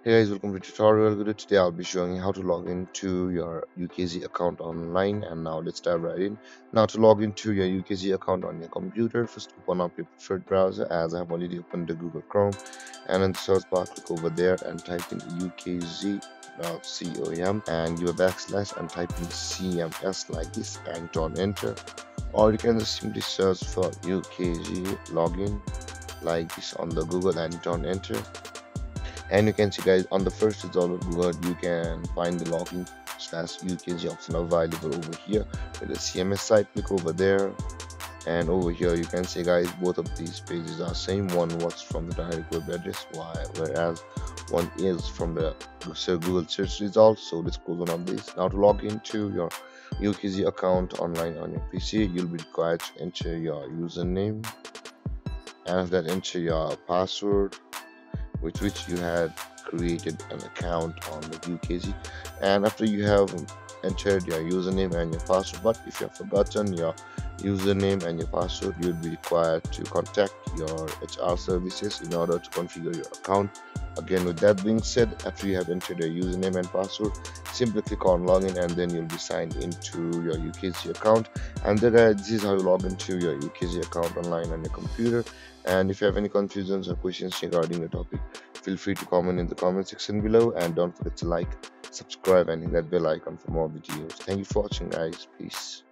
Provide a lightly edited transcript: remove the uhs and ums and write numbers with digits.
Hey guys, welcome to tutorial video. Today I'll be showing you how to log into your UKG account online, and now let's dive right in. Now to log into your UKG account on your computer, first open up your preferred browser. As I have already opened the Google Chrome, and in the search bar click over there and type in ukg.com and your backslash and type in CMS like this and turn enter, or you can just simply search for UKG login like this on the Google and turn enter. And you can see guys, on the first result of Google you can find the login slash UKG option available over here with the CMS site. Click over there, and over here you can see guys, both of these pages are same. One was from the direct web address, whereas one is from the Google search results. So let's go on this. Now to log into your UKG account online on your PC, you'll be required to enter your username, and after that enter your password with which you had created an account on the UKG. And after you have entered your username and your password, but if you have forgotten your username and your password, you'll be required to contact your HR services in order to configure your account. Again, with that being said, after you have entered your username and password, simply click on login, and then you'll be signed into your UKG account. And then this is how you log into your UKG account online on your computer. And if you have any confusions or questions regarding the topic, feel free to comment in the comment section below, and don't forget to like, subscribe, and hit that bell icon for more videos. Thank you for watching guys. Peace.